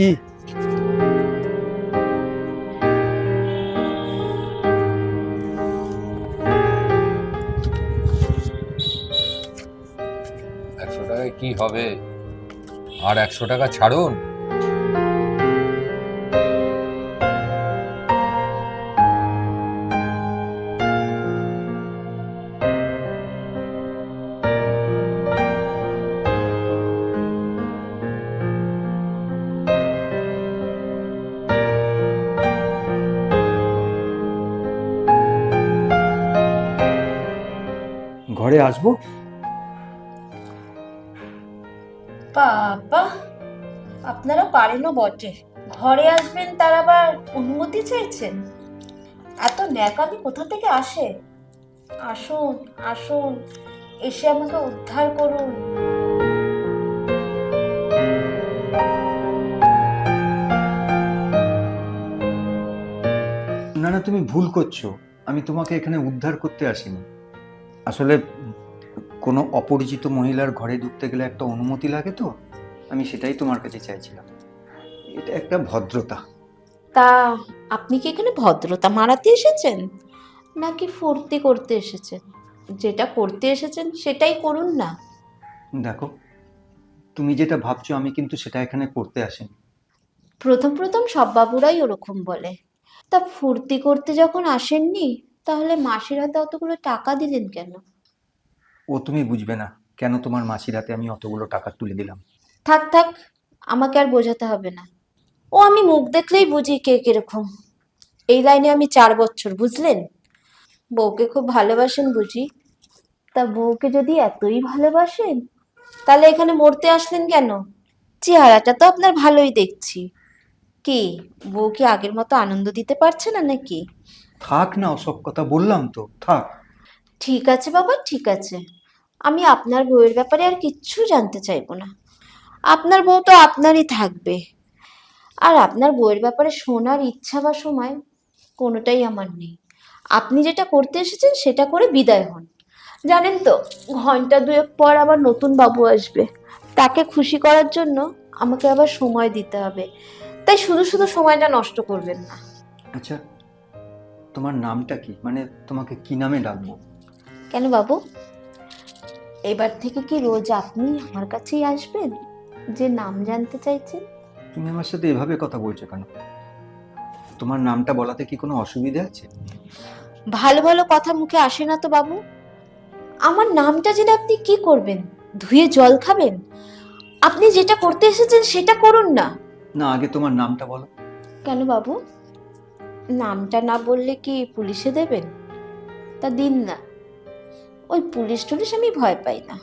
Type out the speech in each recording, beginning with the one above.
কি? টাকায় কি হবে? আর 100 টাকা ছাড়ুন। ঘরে আসবো? বাবা, আপনারা পারেনও বটে, ঘরে আসবেন তার আবার অনুমতি চাইছেন? এত ন্যাকামি কোথা থেকে আসে? আসুন আসুন, এসে আমাকে উদ্ধার করুন। না না, তুমি ভুল করছো। আমি তোমাকে এখানে উদ্ধার করতে আসিনি। আসলে কোনো অপরিচিত মহিলার ঘরে ঢুকতে গেলে একটা অনুমতি লাগে, তো আমি সেটাই তোমার কাছে চাইছিলাম। এটা একটা ভদ্রতা। তা আপনি কি এখানে ভদ্রতা মারাতে এসেছেন নাকি ফুর্তি করতে এসেছেন? যেটা করতে এসেছেন সেটাই করুন না। দেখো, তুমি যেটা ভাবছো আমি কিন্তু সেটা এখানে করতে আসিনি। প্রথম প্রথম সব বাবুরাই ওরকম বলে। তা ফুর্তি করতে যখন আসেননি, তাহলে মাসির হাতে অতগুলো টাকা দিলেন কেন? ও তুমি বুঝবে না কেন তোমার মাসির হাতে আমি অতগুলো টাকা তুলে দিলাম। থাক থাক, আমাকে আর বোঝাতে হবে না। ও আমি মুখ দেখলেই বুঝি কে কিরকম। এই লাইনে আমি 4 বছর, বুঝলেন? বউকে খুব ভালোবাসেন বুঝি? তা বউকে যদি এতই ভালোবাসেন, তাহলে এখানে মরতে আসলেন কেন? চেহারাটা তো আপনার ভালোই দেখছি। কি, বউ কি আগের মতো আনন্দ দিতে পারছে না নাকি? থাক না, ওসব কথা বললাম তো, থাক। ঠিক আছে বাবা, ঠিক আছে। আমি আপনার বউয়ের ব্যাপারে আর কিচ্ছু জানতে চাইবো না। আপনার বউ তো আপনারই থাকবে। আর আপনার বউয়ের ব্যাপারে শোনার ইচ্ছা বা সময় কোনোটাই আমার নেই। আপনি যেটা করতে এসেছেন সেটা করে বিদায় হন। জানেন তো, ঘন্টা দুয়েক পর আবার নতুন বাবু আসবে। তাকে খুশি করার জন্য আমাকে আবার সময় দিতে হবে। তাই শুধু শুধু সময়টা নষ্ট করবেন না। আচ্ছা, তোমার নামটা কি? মানে তোমাকে কি নামে ডাকবো? কেন বাবু, এবার থেকে কি রোজ আপনি আমার কাছেই আসবেন যে নাম জানতে চাইছেন? তুমি আমার সাথে এভাবে কথা বলছো কেন? তোমার নামটা বলাতে কি কোনো অসুবিধা আছে? ভালো ভালো কথা মুখে আসে না তো বাবু। আমার নামটা জেনে আপনি কি করবেন? ধুয়ে জল খাবেন? আপনি যেটা করতে এসেছেন সেটা করুন না। না, আগে তোমার নামটা বলো। কেন বাবু, নামটা না বললে কি পুলিশে দেবেন? তা দিন না। ওই পুলিশ টুলিশ আমি ভয় পাই না।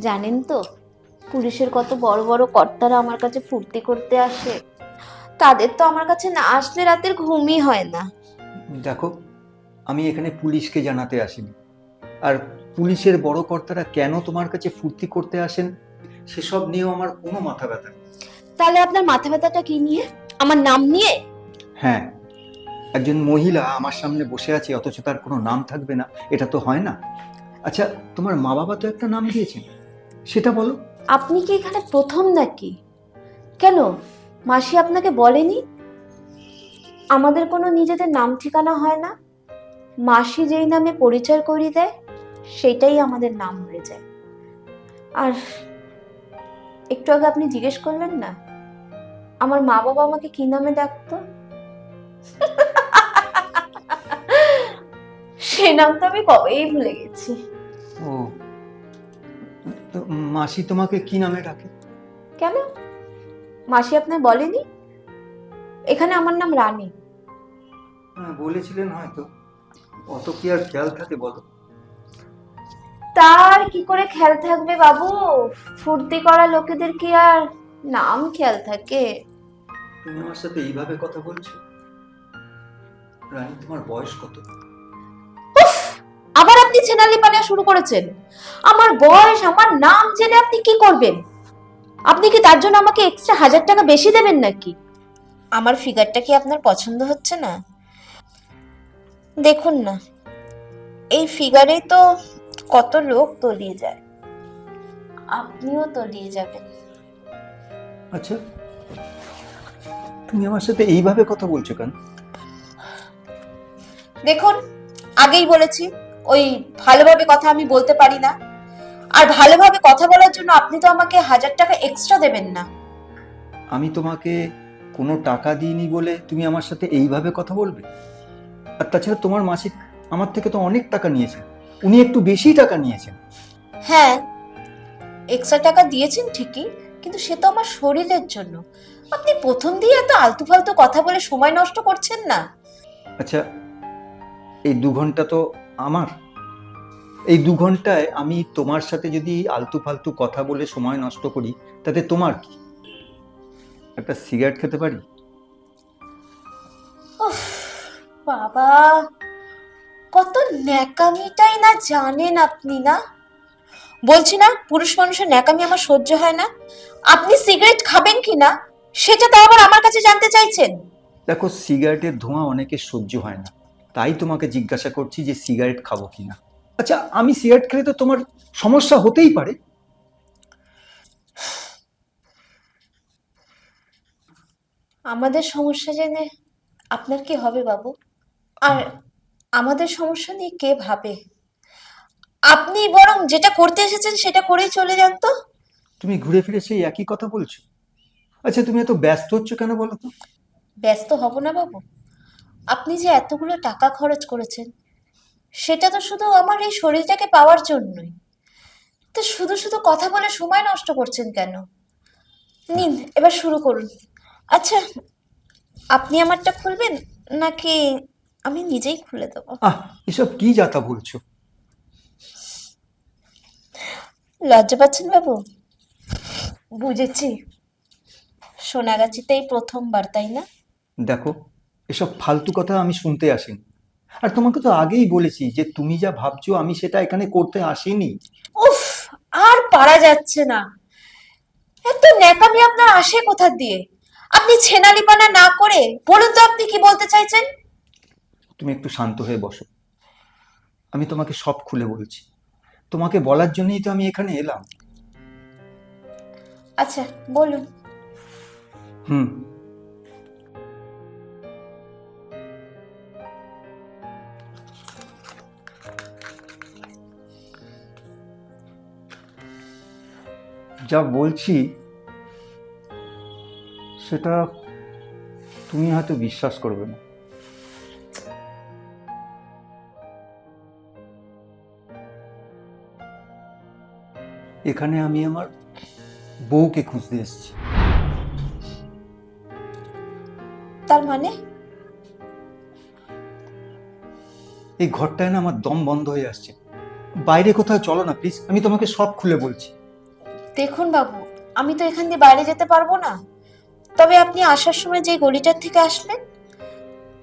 জানেন তো, পুলিশের কত বড় বড় কর্তারা আমার কাছে ফুর্তি করতে আসে। তাদের তো আমার কাছে না আসলে রাতের ঘুমই হয় না। দেখো, আমি এখানে পুলিশকে জানাতে আসিনি। আর পুলিশের বড় কর্তারা কেন তোমার কাছে ফুর্তি করতে আসেন সেসব নিয়েও আমার কোনো মাথা ব্যথা নেই। তাহলে আপনার মাথা ব্যথাটা কি নিয়ে? আমার নাম নিয়ে? হ্যাঁ, একজন মহিলা আমার সামনে বসে আছে অথচ তার কোনো নাম থাকবে না, এটা তো হয় না। আচ্ছা, তোমার মা বাবা তো একটা নাম দিয়েছেন, সেটা বলো। আপনি কি এখানে প্রথম নাকি? কেন, মাসি আপনাকে বলেনি আমাদের কোনো নিজেদের নাম ঠিকানা হয় না? মাসি যেই নামে পরিচয় করিয়ে দেয় সেটাই আমাদের নাম হয়ে যায়। আর একটু আগে আপনি জিজ্ঞেস করলেন না আমার মা বাবা আমাকে কি নামে ডাকতো? সে নাম তো আমি কবেই ভুলে গেছি। ও, তো মাসি তোমাকে কি নামে ডাকে? কেন, মাসি আপনার বলেনি? এখানে আমার নাম রানী। হ্যাঁ, বলেছিলেন হয়তো। অত কি আর খেয়াল থাকে বলো? তার কি করে খেয়াল থাকবে বাবু? ফুর্তি করা লোকেদের কি আর নাম খেয়াল থাকে? তুমি আমার সাথে এইভাবে কথা বলছো? রানী, তোমার বয়স কত? আবার আপনি ছেনালি পানা শুরু করেছেন। আমার বয়স, আমার নাম জেনে আপনি কি করবেন? আপনি কি তার জন্য আমাকে এক্সট্রা 1000 টাকা বেশি দেবেন নাকি? আমার ফিগারটা কি আপনার পছন্দ হচ্ছে না? দেখুন না, এই ফিগারেই তো কত লোক তলিয়ে যায়। আপনিও তলিয়ে যাবেন। আচ্ছা, তুমি আমার সাথে এইভাবে কথা বলছো কেন? দেখুন, আগেই বলেছি ওই ভালোভাবে কথা আমি বলতে পারি না। আর ভালোভাবে কথা বলার জন্য আপনি তো আমাকে 1000 টাকা এক্সট্রা দেবেন না। আমি তোমাকে কোনো টাকা দিইনি বলে তুমি আমার সাথে এইভাবে কথা বলবে? আর তাছাড়া তোমার মাসিক আমার থেকে তো অনেক টাকা নিয়েছেন, উনি একটু বেশি টাকা নিয়েছেন। হ্যাঁ, এক্সট্রা টাকা দিয়েছেন ঠিকই, কিন্তু সে তো আমার শরীরের জন্য। আপনি প্রথম দিয়ে এত আলতু ফালতু কথা বলে সময় নষ্ট করছেন না। আচ্ছা, এই 2 ঘন্টা তো আমার, এই 2 ঘন্টায় আমি তোমার সাথে যদি আলতু ফালতু কথা বলে সময় নষ্ট করি তাতে তোমার কি? একটা সিগারেট খেতে পারি? উফ, বাবা, কত ন্যাকামিটাই না জানেন আপনি না। বলছি না, পুরুষ মানুষের ন্যাকামি আমার সহ্য হয় না। আপনি সিগারেট খাবেন কিনা সেটা তো আবার আমার কাছে জানতে চাইছেন। দেখো, সিগারেটের ধোঁয়া অনেকের সহ্য হয় না, তাই তোমাকে জিজ্ঞাসা করছি যে সিগারেট খাবো কিনা। আচ্ছা, আমি সিগারেট খেলে তো তোমার সমস্যা হতেই পারে। আমাদের সমস্যা জেনে আপনার কি হবে বাবু? আর আমাদের সমস্যা নিয়ে কে ভাবে? আপনি বরং যেটা করতে এসেছেন সেটা করেই চলে যান তো। তুমি ঘুরে ফিরে সেই একই কথা বলছো। আচ্ছা, তুমি এত ব্যস্ত হচ্ছ কেন বলো তো? ব্যস্ত হব না বাবু? আপনি যে এতগুলো টাকা খরচ করেছেন সেটা তো শুধু আমার এই শরীরটাকে পাওয়ার জন্যই। তো শুধু শুধু কথা বলে সময় নষ্ট করছেন কেন? নিন, এবার শুরু করুন। আচ্ছা, আপনি আমারটা খুলবেন নাকি আমি নিজেই খুলে দেবো? আহ, এসব কি যাতা বলছো? লজ্জা পাচ্ছেন বাবু? বুঝেছি, সোনাগাছিতেই প্রথমবার, তাই না? দেখো, এসব ফালতু কথা আমি শুনতে আসিনি। আর তোমাকে তো আগেই বলেছি যে তুমি যা ভাবছো আমি সেটা এখানে করতে আসিনি। উফ, আর পারা যাচ্ছে না। এত ন্যাকামি আপনার আসে কোথা দিয়ে? আপনি ছেনালিপানা না করে বলুন তো আপনি কি বলতে চাইছেন? তুমি একটু শান্ত হয়ে বসো, আমি তোমাকে সব খুলে বলছি। তোমাকে বলার জন্যই তো আমি এখানে এলাম। আচ্ছা, বলুন। হুম, যা বলছি সেটা তুমি হয়তো বিশ্বাস করবে না। এখানে আমি আমার বউকে খুঁজতে এসেছি। তার মানে? এই ঘরটায় না আমার দম বন্ধ হয়ে আসছে। বাইরে কোথাও চলো না প্লিজ, আমি তোমাকে সব খুলে বলছি। দেখুন বাবু, আমি তো এখান দিয়ে বাইরে যেতে পারবো না। তবে আপনি আসার সময় যে গলিটার থেকে আসলেন,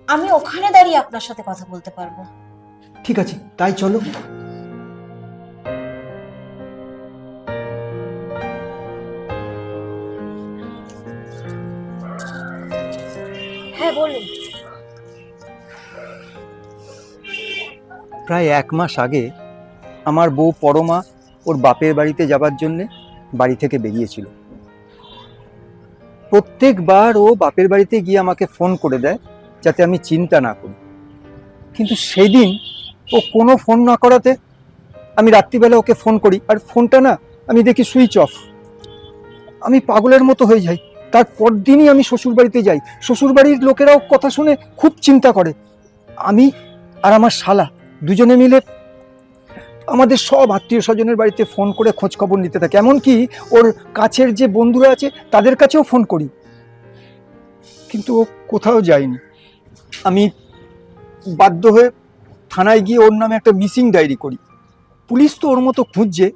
আমি ওখানে দাঁড়িয়ে আপনার সাথে কথা বলতে পারবো। ঠিক আছে, তাই চলো। হ্যাঁ, বলুন। প্রায় 1 মাস আগে আমার বউ পরমা ওর বাপের বাড়িতে যাবার জন্যে বাড়ি থেকে বেরিয়েছিল। প্রত্যেকবার ও বাপের বাড়িতে গিয়ে আমাকে ফোন করে দেয় যাতে আমি চিন্তা না করি। কিন্তু সেদিন ও কোনো ফোন না করাতে আমি রাত্রিবেলা ওকে ফোন করি, আর ফোনটা না আমি দেখি সুইচ অফ। আমি পাগলের মতো হয়ে যাই। তারপর দিনই আমি শ্বশুরবাড়িতে যাই। শ্বশুরবাড়ির লোকেরাও কথা শুনে খুব চিন্তা করে। আমি আর আমার শালা দুজনে মিলে আমাদের সব আত্মীয় স্বজনের বাড়িতে ফোন করে খোঁজ খবর নিতে থাকে, এমনকি ওর কাছের যে বন্ধুরা আছে তাদের কাছেও ফোন করি, কিন্তু ও কোথাও যায়নি। আমি বাধ্য হয়ে থানায় গিয়ে ওর নামে একটা মিসিং ডায়েরি করি। পুলিশ তো ওর মতো খুঁজছে,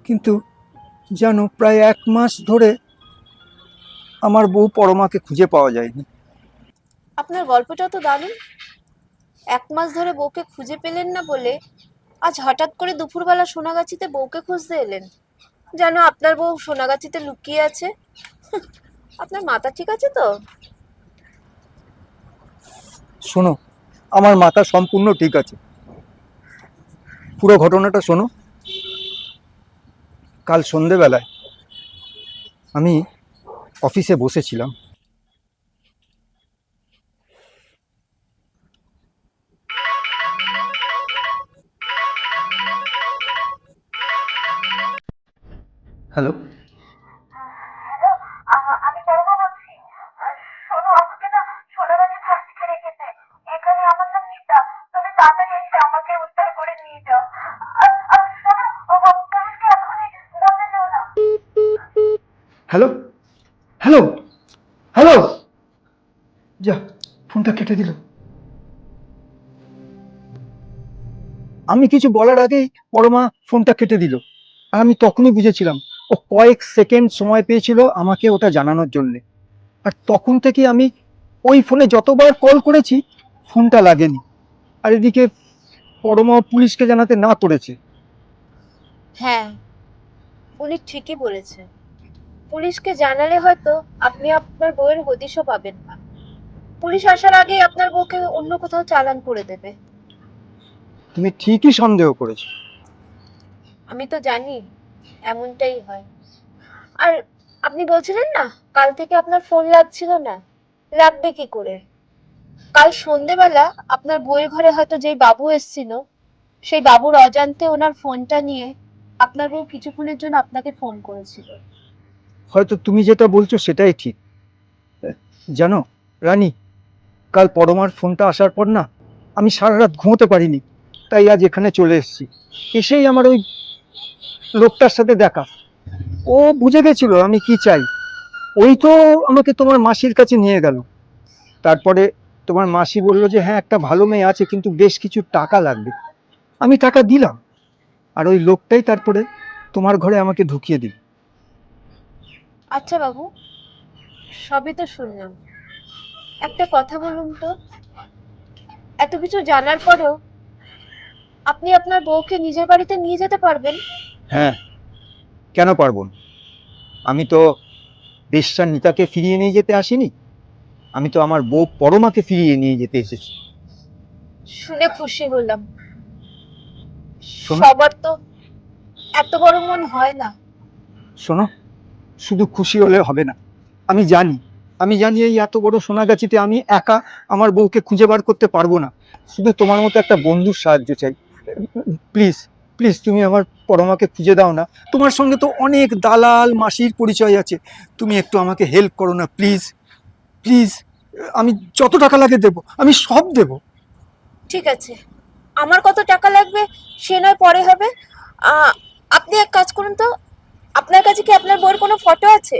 কিন্তু জানো, প্রায় 1 মাস ধরে আমার বউ পরমাকে খুঁজে পাওয়া যায়নি। আপনার গল্পটা তো দারুণ। 1 মাস ধরে বউকে খুঁজে পেলেন না বলে আজ হঠাৎ করে দুপুরবেলা সোনাগাছিতে বউকে খুঁজতে এলেন। জানো আপনার বউ সোনাগাছিতে লুকিয়ে আছে। আপনার মাথা ঠিক আছে তো? শোনো, আমার মাথা সম্পূর্ণ ঠিক আছে। পুরো ঘটনাটা শোনো। কাল সন্ধেবেলায় আমি অফিসে বসেছিলাম, হ্যালো। হ্যালো, আমি পরমা বলছি। শোনো, আমাকে না সোনাগাছি ফাঁসিতে রেখেছে। এখানে আমার নাম মিতা। তুমি তাড়াতাড়ি এসে আমাকে উদ্ধার করে নিয়ে যাও। আর শোনো, পুলিশকে এখনই বলে দিও না। Hello, hello, hello. যা, ফোনটা কেটে দিল। আমি কিছু বলার আগেই পরমা ফোনটা কেটে দিল। আর আমি তখনই বুঝেছিলাম ও কয়েক সেকেন্ড সময় পেয়েছিল আমাকে ওটা জানানোর জন্য। আর তখন থেকে আমি ওই ফোনে যতবার কল করেছি ফোনটা লাগেনি। আর এদিকে পরমা পুলিশকে জানাতে না করেছে। হ্যাঁ, উনি ঠিকই বলেছে। পুলিশকে জানালে হয়তো আপনি আপনার বউয়ের হদিশও পাবেন না। পুলিশ আসার আগে আপনার বউকে অন্য কোথাও চালান করে দেবে। তুমি ঠিকই সন্দেহ করেছো। আমি তো জানি এমনটাই হয়। আর আপনি বলছিলেন না কাল থেকে আপনার ফোন লাগছিল না, লাগবে কি করে? কাল সন্ধেবেলা আপনার বউয়ের ঘরে হয়তো যেই বাবু এসেছিল, সেই বাবুর অজান্তে ওনার ফোনটা নিয়ে আপনার বউ কিছুক্ষণের জন্য আপনাকে ফোন করেছিল। হয়তো তুমি যেটা বলছো সেটাই ঠিক। জানো রানী, কাল পরমার ফোনটা আসার পর না আমি সারা রাত ঘুমোতে পারিনি। তাই আজ এখানে চলে এসেছি। এসেই আমার ওই লোকটার সাথে দেখা। ও বুঝে গেছিল আমি কি চাই। ওই তো আমাকে তোমার মাসির কাছে নিয়ে গেল। তারপরে তোমার মাসি বলল যে হ্যাঁ একটা ভালো মেয়ে আছে কিন্তু বেশ কিছু টাকা লাগবে। আমি টাকা দিলাম। আর ওই লোকটাই তারপরে তোমার ঘরে আমাকে ঢুকিয়ে দিল। আচ্ছা বাবু, সবই তো শুনলাম। একটা কথা বলুন তো, এত কিছু জানার পরেও আপনি আপনার বউকে নিজের বাড়িতে নিয়ে যেতে পারবেন? হ্যাঁ, কেন পারবো না? আমি তো বেশ্যার নিতাকে ফিরিয়ে নিয়ে যেতে আসিনি। আমি তো আমার বউ পরমাকে ফিরিয়ে নিয়ে যেতে এসেছি। শুনে খুশি হলাম। শোনো, সবার তো এত বড় মন হয় না। শোনো, শুধু খুশি হলে হবে না। আমি জানি, আমি জানি এই এত বড় সোনাগাছিতে আমি একা আমার বউকে খুঁজে বার করতে পারবো না। শুধু তোমার মতো একটা বন্ধুর সাহায্য চাই। প্লিজ, প্লিজ তুমি আমার পরমাকে খুঁজে দাও না। তোমার সঙ্গে তো অনেক দালাল মাসির পরিচয় আছে। তুমি একটু আমাকে হেল্প করো না প্লিজ, প্লিজ। আমি যত টাকা লাগে দেবো, আমি সব দেবো। ঠিক আছে, আমার কত টাকা লাগবে সে নয় পরে হবে। আপনি এক কাজ করুন তো, আপনার কাছে কি আপনার বউয়ের কোনো ফটো আছে?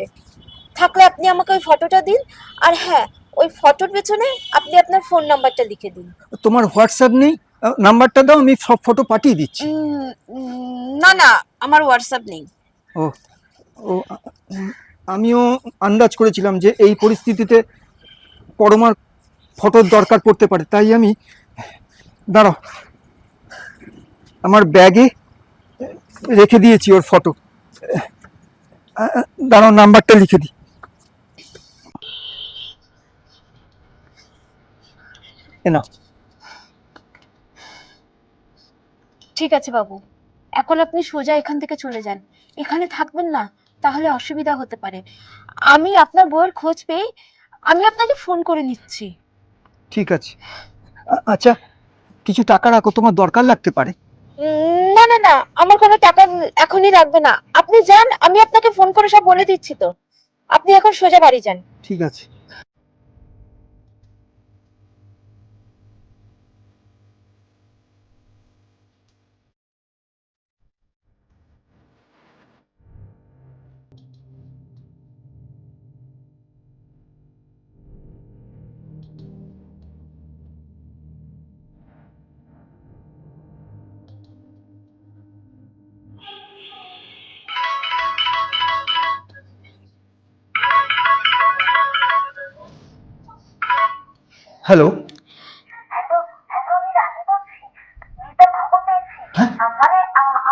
থাকলে আপনি আমাকে ওই ফটোটা দিন। আর হ্যাঁ, ওই ফটোর পেছনে আপনি আপনার ফোন নাম্বারটা লিখে দিন। তোমার হোয়াটসঅ্যাপ নেই? নাম্বারটা দাও, আমি সব ফটো পাঠিয়ে দিচ্ছি। না না, আমার হোয়াটসঅ্যাপ নেই। ও, ও, আমিও আন্দাজ করেছিলাম যে এই পরিস্থিতিতে পরমার ফটোর দরকার পড়তে পারে। তাই আমি, দাঁড়াও, আমার ব্যাগে রেখে দিয়েছি ওর ফটো। দাঁড়াও, নাম্বারটা লিখে দিই। এ নাও। ঠিক আছে বাবু, এখন আপনি সোজা এখান থেকে চলে যান। এখানে থাকবেন না, তাহলে অসুবিধা হতে পারে। আমি আপনার বউয়ের খোঁজ পেয়ে আমি আপনাকে ফোন করে নিচ্ছি। ঠিক আছে। আচ্ছা, কিছু টাকা রাখো, তোমার দরকার লাগতে পারে। না না না, আমার কোনো টাকা এখনই লাগবে না। আপনি যান, আমি আপনাকে ফোন করে সব বলে দিচ্ছি তো। আপনি এখন সোজা বাড়ি যান। ঠিক আছে। হ্যালো। হ্যালো, হ্যালো, আমি রানী বলছি। মিতা খবর পেয়েছি। হ্যাঁ, মানে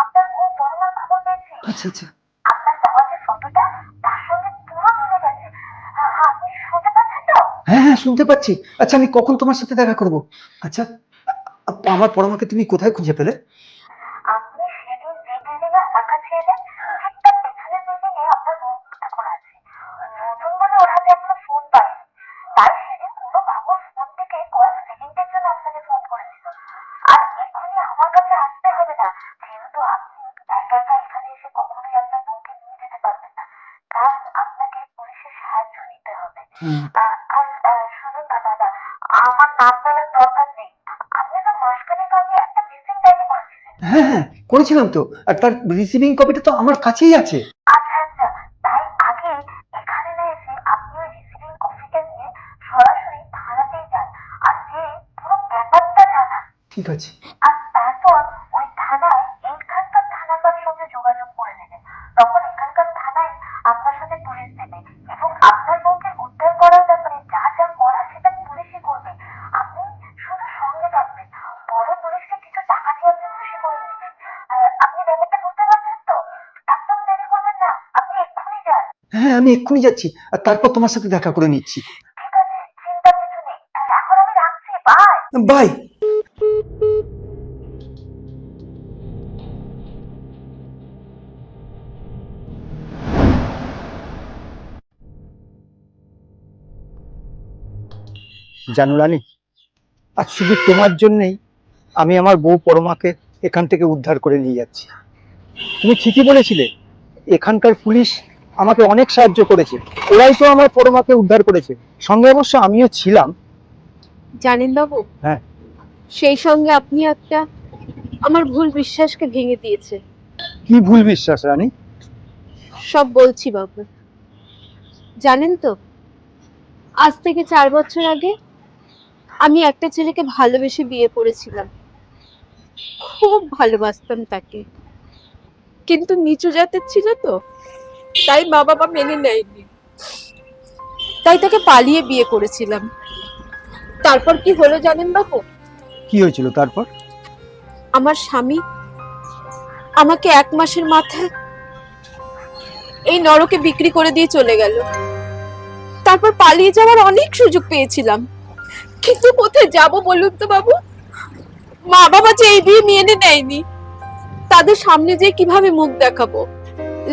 আপনার বউ পরমার খবর পেয়েছি। আচ্ছা আচ্ছা। আপনার দেওয়া যে ফটোটা তার সঙ্গে পুরো মিলে গেছে। আপনি শুনতে পাচ্ছেন তো? হ্যাঁ হ্যাঁ, শুনতে পাচ্ছি। আচ্ছা, আমি কখন তোমার সাথে দেখা করব? আচ্ছা, আমার পরমাকে তুমি কোথায় খুঁজে পেলে? আপনি সেদিন যে বিল্ডিং এ একা ছিলেন ঠিক তার পেছনের বিল্ডিং এ আপনার বউটা করা আছে। নতুন বলে ওর হাতে এখনো ফোন পায়নি। তাই সেদিন কোনো বাবুর ফোন থেকে কয়েক সেকেন্ডের জন্য আপনাকে ফোন করেছিল। আর এক্ষুনি আমার কাছে আসতে হবে না, যেহেতু আপনি একা একা এখানে এসে কখনোই আপনার বউকে নিয়ে যেতে আর শুনুন না দাদা, আমার নাম বলার দরকার নেই। আপনি তো মাসখানেক আগে একটা মিসিং ডায়েরি করেছিলেন। হ্যাঁ হ্যাঁ, করেছিলাম তো, আর তার রিসিভিং কপিটা তো আমার কাছেই আছে। আচ্ছা আচ্ছা, তাই আগে এখানে না এসে আপনি ওই রিসিভিং কপিটা নিয়ে সরাসরি থানাতেই যান, আর যে পুরো ব্যাপারটা জানান। ঠিক আছে। আর তারপর ওই থানায় এইখানকার থানার সঙ্গে যোগাযোগ করে নেবেন। তখন এখানকার থানায় আপনার সাথে পুলিশ দেবে এবং আপনার বউকে উদ্ধার করার ব্যাপারে যা যা করা সেটা পুলিশই করবে। আপনি শুধু সঙ্গে থাকবেন, পরে পুলিশকে কিছু টাকা দিয়ে আপনি খুশি করে নেবেন। আপনি ব্যাপারটা বুঝতে পারছেন তো? একদম দেরি করবেন না, আপনি এক্ষুনি যান। হ্যাঁ, আমি এক্ষুনি যাচ্ছি, আর তারপর তোমার সাথে দেখা করে নিচ্ছি। ঠিক আছে, চিন্তার কিছু নেই। এখন আমি রাখছি, বাই। বাই। জানো রানী, আজ শুধু তোমার জন্যই আমি আমার বউ পরমাকে এখান থেকে উদ্ধার করে নিয়ে যাচ্ছি। তুমি ঠিকই বলেছিলে, এখানকার পুলিশ আমাকে অনেক সাহায্য করেছে, ওরাই তো আমার পরমাকে উদ্ধার করেছে, সঙ্গে অবশ্য আমিও ছিলাম। জানেন বাবু, হ্যাঁ। সেই সঙ্গে আপনি একটা আমার ভুল বিশ্বাসকে ভেঙে দিয়েছে। কি ভুল বিশ্বাস রানী? সব বলছি বাবু। জানেন তো, আজ থেকে 4 বছর আগে আমি একটা ছেলেকে ভালোবেসে বিয়ে করেছিলাম। খুব ভালোবাসতাম তাকে, কিন্তু নিচু জাতের ছিল তো, তাই মা বাবা মেনে নেয়নি, তাই তাকে পালিয়ে বিয়ে করেছিলাম। তারপর কি হলো জানেন বাবু? কি হয়েছিল তারপর? আমার স্বামী আমাকে 1 মাসের মাথায় এই নরকে বিক্রি করে দিয়ে চলে গেল। তারপর পালিয়ে যাওয়ার অনেক সুযোগ পেয়েছিলাম, কিন্তু কোথায় যাব বলুন তো বাবু? মা বাবা যে এই বিয়ে মেনে নেয়নি, তাদের সামনে যে কিভাবে মুখ দেখাবো?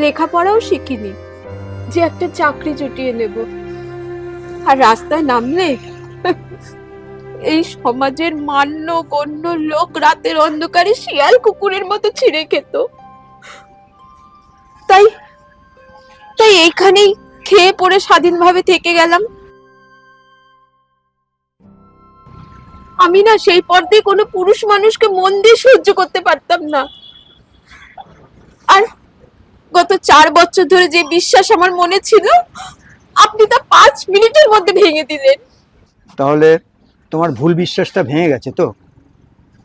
লেখাপড়াও শিখিনি যে একটা চাকরি জুটিয়ে নেব। আর রাস্তায় নামলে এই সমাজের মান্য গণ্য লোক রাতের অন্ধকারে শিয়াল কুকুরের মতো ছিঁড়ে খেত। তাই তাই এইখানেই খেয়ে পড়ে স্বাধীনভাবে থেকে গেলাম। আমি না সেই পর্দায় কোনো পুরুষ মানুষকে মন দিয়ে সহ্য করতে পারতাম না। আর গত 4 বছর ধরে যে বিশ্বাস আমার মনে ছিল, আপনি তা 5 মিনিটের মধ্যে ভেঙে দিলেন। তাহলে তোমার ভুল বিশ্বাসটা ভেঙে গেছে তো?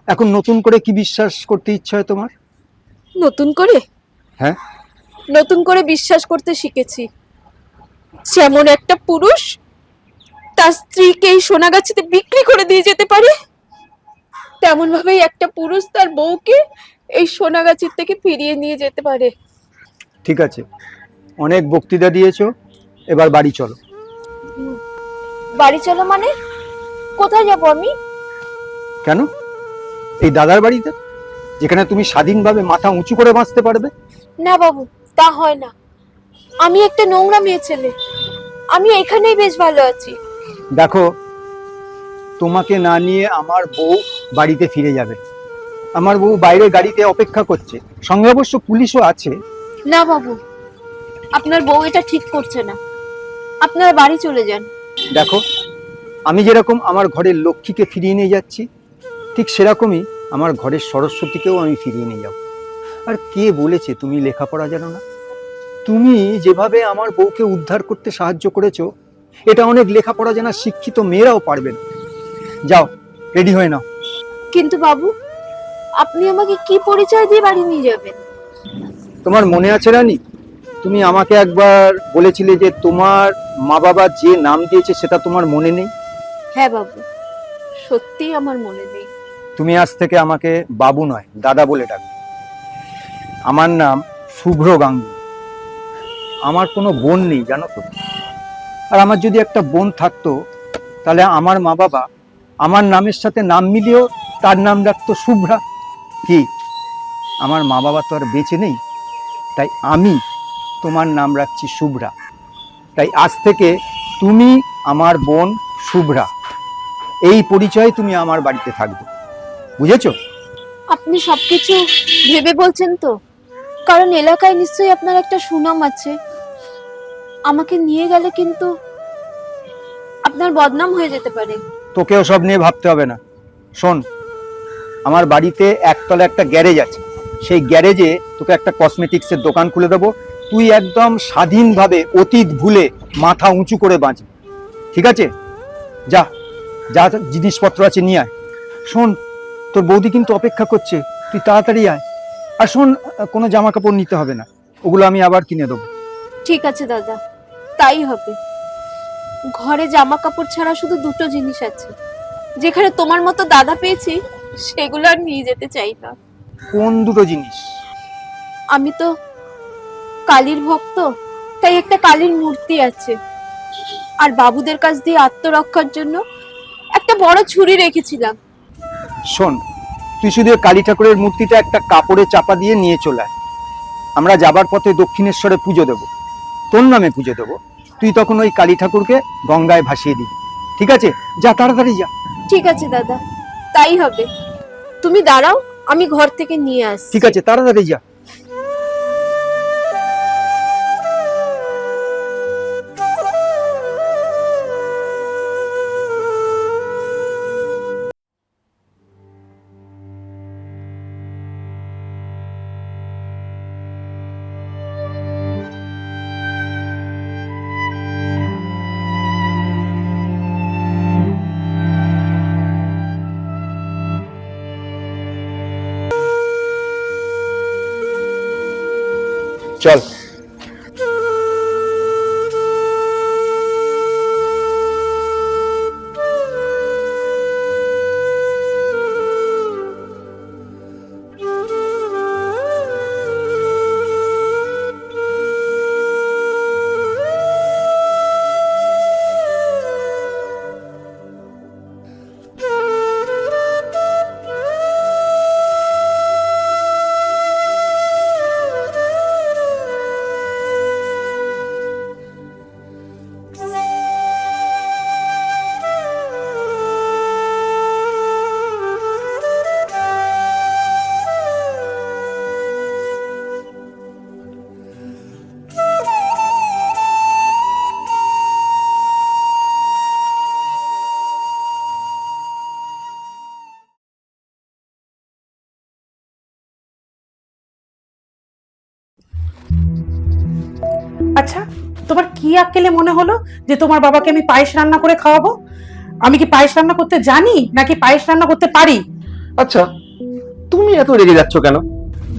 এখন নতুন করে কি বিশ্বাস করতে ইচ্ছা হয় তোমার? নতুন করে? হ্যাঁ। নতুন করে বিশ্বাস করতে শিখেছি, যেমন একটা পুরুষ তার স্ত্রীকে এই সোনাগাছিতে বিক্রি করে দিয়ে যেতে পারে, তেমন ভাবেই একটা পুরুষ তার বউকে এই সোনাগাছির থেকে ফিরিয়ে নিয়ে যেতে পারে। ঠিক আছে, অনেক বক্তৃতা দিয়েছো, এবার বাড়ি চলো। বাড়ি চলো মানে? কোথায় যাবো আমি? কেন? এই দাদার বাড়িতে, যেখানে তুমি স্বাধীনভাবে মাথা উঁচু করে বাঁচতে পারবে। না বাবু, তা হয় না। আমি একটা নোংরা মেয়ে ছেলে, আমি এখানেই বেশ ভালো আছি। দেখো, তোমাকে না নিয়ে আমার বউ বাড়িতে ফিরে যাবে। আমার বউ বাইরে গাড়িতে অপেক্ষা করছে, সঙ্গে অবশ্য পুলিশও আছে। না বাবু, আপনার বউ এটা ঠিক করছে না, আপনারা বাড়ি চলে যান। দেখো, আমি যেরকম আমার ঘরের লক্ষ্মীকে ফিরিয়ে নিয়ে যাচ্ছি, ঠিক সেরকমই আমার ঘরের সরস্বতীকেও আমি ফিরিয়ে নিয়ে যাব। আর কে বলেছে তুমি লেখাপড়া জানো না? তুমি যেভাবে আমার বউকে উদ্ধার করতে সাহায্য করেছো, এটা অনেক লেখাপড়া জানা শিক্ষিত মেয়েরাও পারবে না। যাও, রেডি হয়ে নাও। কিন্তু বাবু, আপনি আমাকে কি পরিচয় দিয়ে বাড়ি নিয়ে যাবেন? তোমার মনে আছে রানী, তুমি আমাকে একবার বলেছিলে যে তোমার মা বাবা যে নাম দিয়েছে সেটা তোমার মনে নেই। হ্যাঁ বাবু, সত্যি আমার মনে নেই। তুমি আজ থেকে আমাকে বাবু নয়, দাদা বলে ডাকবে। আমার নাম শুভ্র গাঙ্গুলি। আমার কোনো বোন নেই, জানো তো। আর আমার যদি একটা বোন থাকতো, তাহলে আমার মা বাবা আমার নামের সাথে নাম মিলিয়েও তার নাম রাখতো শুভ্রা। কি, আমার মা বাবা তো আর বেঁচে নেই, তাই আমি তোমার নাম রাখছি শুভ্রা। তাই আজ থেকে তুমি আমার বোন শুভ্রা, এই পরিচয় তুমি আমার বাড়িতে থাকবে, বুঝেছো? আপনি সবকিছু ভেবে বলছেন তো? কারণ এলাকায় নিশ্চয়ই আপনার একটা সুনাম আছে। আমাকে নিয়ে গেলে কিন্তু আপনার বদনাম হয়ে যেতে পারে। তোকেও সব নিয়ে ভাবতে হবে না। শোন, আমার বাড়িতে একতলা একটা গ্যারেজ আছে, সেই গ্যারেজে তোকে একটা কসমেটিক্সের দোকান খুলে দেবো। তুই একদম স্বাধীনভাবে অতীত ভুলে মাথা উঁচু করে বাঁচবি, ঠিক আছে? যা যা জিনিসপত্র আছে নিয়ে আয়। শোন, তোর বৌদি কিন্তু অপেক্ষা করছে, তুই তাড়াতাড়ি আয়। আর শোন, কোনো জামা কাপড় নিতে হবে না, ওগুলো আমি আবার কিনে দেবো। ঠিক আছে দাদা, তাই হবে। ঘরে জামা কাপড় ছাড়া শুধু দুটো জিনিস আছে, যেখানে তোমার মতো দাদা পেয়েছি সেগুলো আর নিয়ে যেতে চাই না। কোন দুটো জিনিস? আমি তো কালীর ভক্ত, তাই একটা কালীর মূর্তি আছে, আর বাবুদের কাছ দিয়ে আত্মরক্ষার জন্য একটা বড় ছুরি রেখেছিলাম। শোন, তুই শুধু ওই কালী ঠাকুরের মূর্তিটা একটা কাপড়ে চাপা দিয়ে নিয়ে চলে আয়। আমরা যাবার পথে দক্ষিণেশ্বরে পুজো দেব, তোর নামে পুজো দেব। তুই তখন ওই কালী ঠাকুরকে গঙ্গায় ভাসিয়ে দিবি, ঠিক আছে? যা তাড়াতাড়ি যা। ঠিক আছে দাদা, তাই হবে। তুমি দাঁড়াও, আমি ঘর থেকে নিয়ে আসছি। ঠিক আছে, তাড়াতাড়ি যা। চল। আচ্ছা, তোমার কি আক্কেলে মনে হলো যে তোমার বাবাকে আমি পায়েস রান্না করে খাওয়াবো? আমি কি পায়েস রান্না করতে জানি নাকি পায়েস রান্না করতে পারি? আচ্ছা, তুমি এত রেগে যাচ্ছ কেন?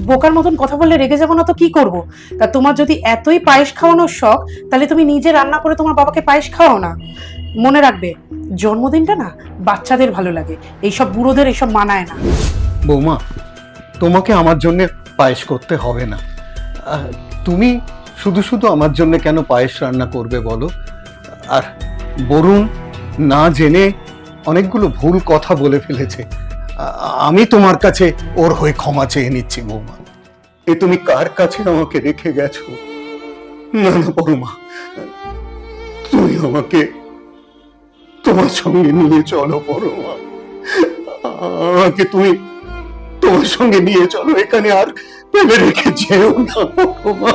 বোকার মতন কথা বললে রেগে যাবো না তো কি করব? তা তোমার যদি এতই পায়েস খাওয়ানোর শখ, তাহলে তুমি নিজে রান্না করে তোমার বাবাকে পায়েস খাওয়াও না। মনে রাখবে, জন্মদিনটা না বাচ্চাদের ভালো লাগে, এইসব বুড়োদের এইসব মানায় না। বৌমা, তোমাকে আমার জন্য পায়েস করতে হবে না। তুমি শুধু শুধু আমার জন্য কেন পায়েস রান্না করবে বলো? আর বরুণ না জেনে অনেকগুলো ভুল কথা বলে ফেলেছে। আমি তোমার কাছে ওর হয়ে ক্ষমা চেয়ে নিচ্ছি বৌমা। এ তুমি কার কাছে আমাকে রেখে গেছো? না না বড়মা, তুমি আমাকে তোমার সঙ্গে নিয়ে চলো বড়মা। আমাকে তুমি তোমার সঙ্গে নিয়ে চলো, এখানে আর ফেলে রেখে যেও না বড়মা।